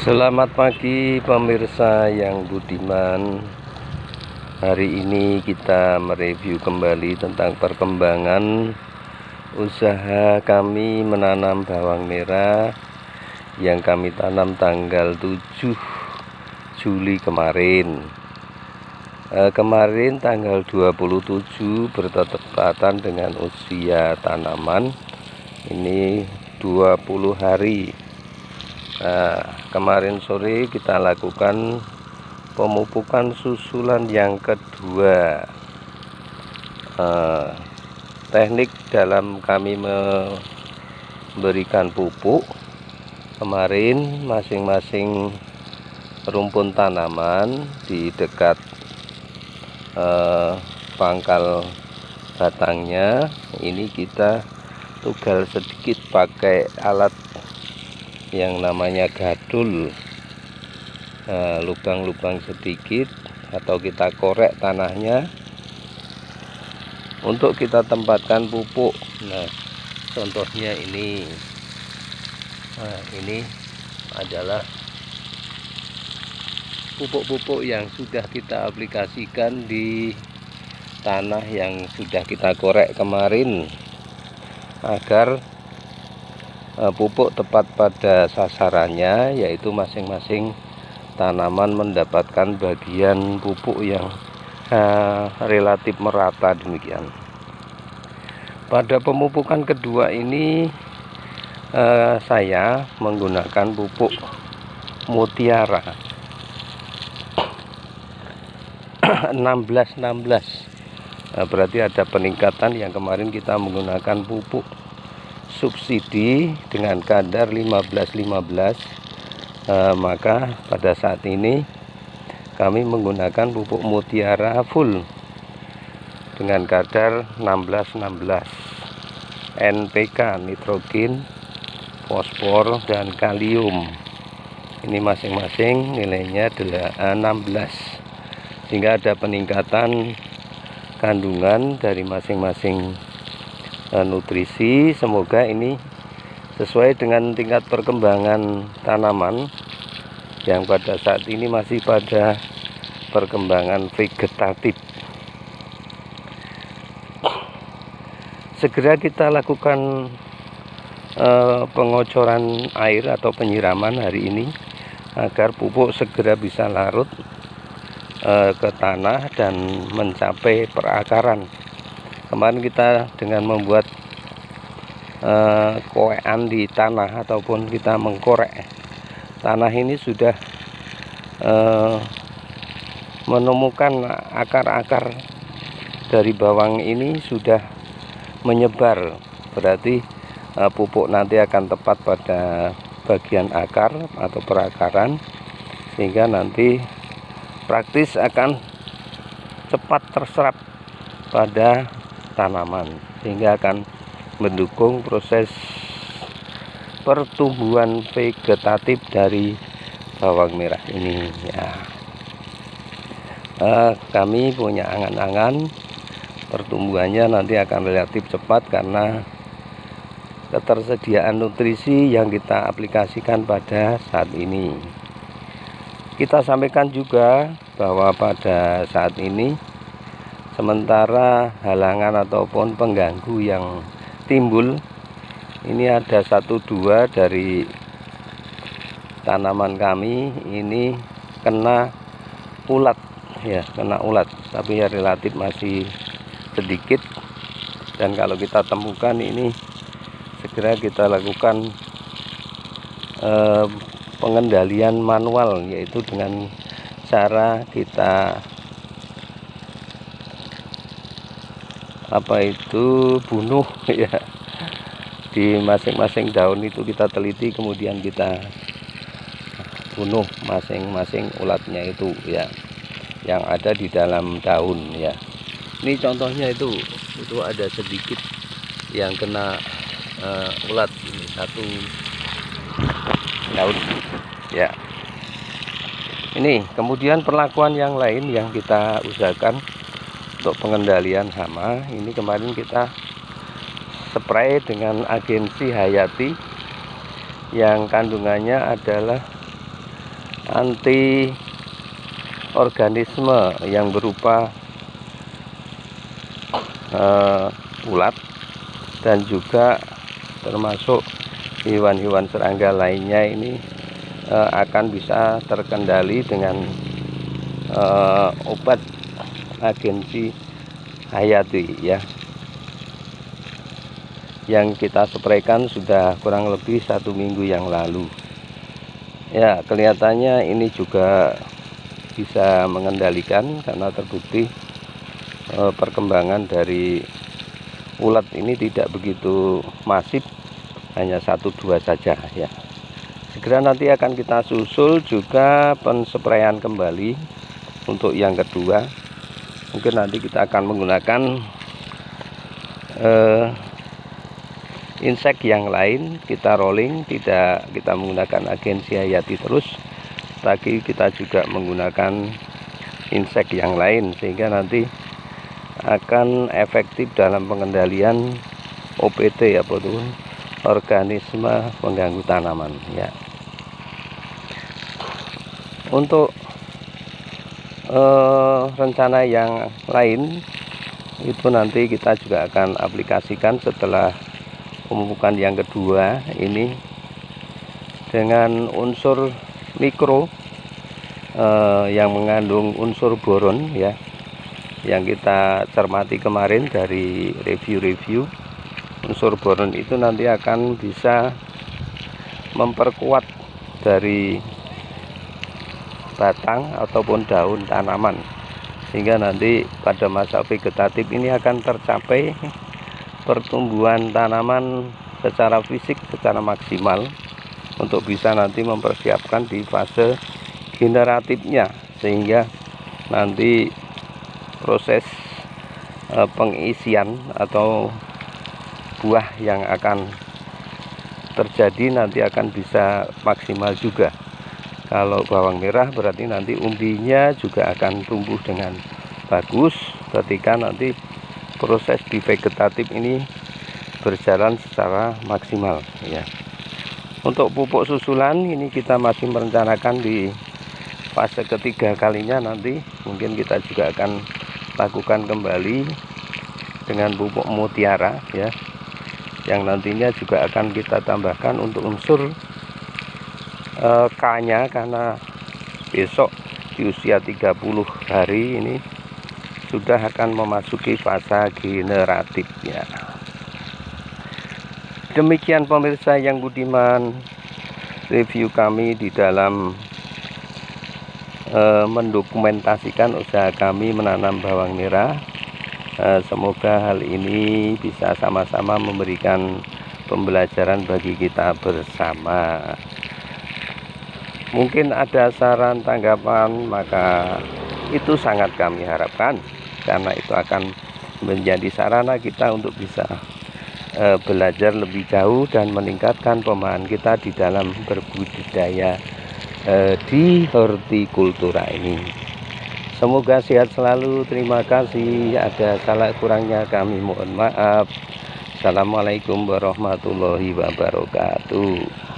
Selamat pagi pemirsa yang budiman. Hari ini kita mereview kembali tentang perkembangan usaha kami menanam bawang merah yang kami tanam tanggal 7 Juli kemarin. Kemarin tanggal 27 bertepatan dengan usia tanaman ini 20 hari. Kemarin sore kita lakukan pemupukan susulan yang kedua. Teknik dalam kami memberikan pupuk kemarin, masing-masing rumpun tanaman di dekat pangkal batangnya ini kita tugal sedikit pakai alat yang namanya gadul, lubang-lubang sedikit atau kita korek tanahnya untuk kita tempatkan pupuk. Nah, contohnya ini. Ini adalah pupuk-pupuk yang sudah kita aplikasikan di tanah yang sudah kita korek kemarin agar pupuk tepat pada sasarannya, yaitu masing-masing tanaman mendapatkan bagian pupuk yang relatif merata demikian. Pada pemupukan kedua ini saya menggunakan pupuk mutiara 16-16. Berarti ada peningkatan. Yang kemarin kita menggunakan pupuk subsidi dengan kadar 15-15, maka pada saat ini kami menggunakan pupuk mutiara full dengan kadar 16-16 NPK, nitrogen, fosfor, dan kalium. Ini masing-masing nilainya 16, sehingga ada peningkatan kandungan dari masing-masing nutrisi. Semoga ini sesuai dengan tingkat perkembangan tanaman yang pada saat ini masih pada perkembangan vegetatif. Segera kita lakukan pengocoran air atau penyiraman hari ini agar pupuk segera bisa larut ke tanah dan mencapai perakaran. Kemarin kita dengan membuat korekan di tanah ataupun kita mengkorek tanah ini sudah menemukan akar-akar dari bawang ini sudah menyebar. Berarti pupuk nanti akan tepat pada bagian akar atau perakaran, sehingga nanti praktis akan cepat terserap pada tanaman, sehingga akan mendukung proses pertumbuhan vegetatif dari bawang merah ini ya. Kami punya angan-angan pertumbuhannya nanti akan relatif cepat karena ketersediaan nutrisi yang kita aplikasikan pada saat ini. Kita sampaikan juga bahwa pada saat ini sementara halangan ataupun pengganggu yang timbul ini ada 1-2 dari tanaman kami ini kena ulat ya, tapi ya relatif masih sedikit, dan kalau kita temukan ini segera kita lakukan pengendalian manual, yaitu dengan cara kita bunuh ya, di masing-masing daun itu kita teliti, kemudian kita bunuh masing-masing ulatnya itu ya, yang ada di dalam daun ya. Ini contohnya itu ada sedikit yang kena ulat, ini satu daun ya. Ini kemudian perlakuan yang lain yang kita usahakan untuk pengendalian hama. Ini kemarin kita spray dengan agensi hayati yang kandungannya adalah anti organisme yang berupa ulat dan juga termasuk hewan-hewan serangga lainnya ini akan bisa terkendali dengan obat agensi hayati ya, yang kita spraykan sudah kurang lebih 1 minggu yang lalu ya. Kelihatannya ini juga bisa mengendalikan karena terbukti perkembangan dari ulat ini tidak begitu masif, hanya 1-2 saja ya. Segera nanti akan kita susul juga pensprayaan kembali untuk yang kedua. Mungkin nanti kita akan menggunakan insek yang lain, kita rolling, tidak kita menggunakan agensi hayati terus, tapi kita juga menggunakan insek yang lain sehingga nanti akan efektif dalam pengendalian OPT ya, organisme pengganggu tanaman ya. Untuk rencana yang lain itu nanti kita juga akan aplikasikan setelah pemupukan yang kedua ini dengan unsur mikro yang mengandung unsur boron ya, yang kita cermati kemarin dari review-review. Unsur boron itu nanti akan bisa memperkuat dari batang ataupun daun tanaman, sehingga nanti pada masa vegetatif ini akan tercapai pertumbuhan tanaman secara fisik secara maksimal untuk bisa nanti mempersiapkan di fase generatifnya, sehingga nanti proses pengisian atau buah yang akan terjadi nanti akan bisa maksimal juga. Kalau bawang merah berarti nanti umbinya juga akan tumbuh dengan bagus ketika nanti proses di vegetatif ini berjalan secara maksimal ya. Untuk pupuk susulan ini kita masih merencanakan di fase ketiga kalinya, nanti mungkin kita juga akan lakukan kembali dengan pupuk mutiara ya, yang nantinya juga akan kita tambahkan untuk unsur K-nya, karena besok di usia 30 hari ini sudah akan memasuki fase generatif ya. Demikian pemirsa yang budiman, review kami di dalam mendokumentasikan usaha kami menanam bawang merah. Semoga hal ini bisa sama-sama memberikan pembelajaran bagi kita bersama. Mungkin ada saran tanggapan, maka itu sangat kami harapkan, karena itu akan menjadi sarana kita untuk bisa belajar lebih jauh dan meningkatkan pemahaman kita di dalam berbudidaya di hortikultura ini. Semoga sehat selalu. Terima kasih. Ada salah kurangnya kami mohon maaf. Assalamualaikum warahmatullahi wabarakatuh.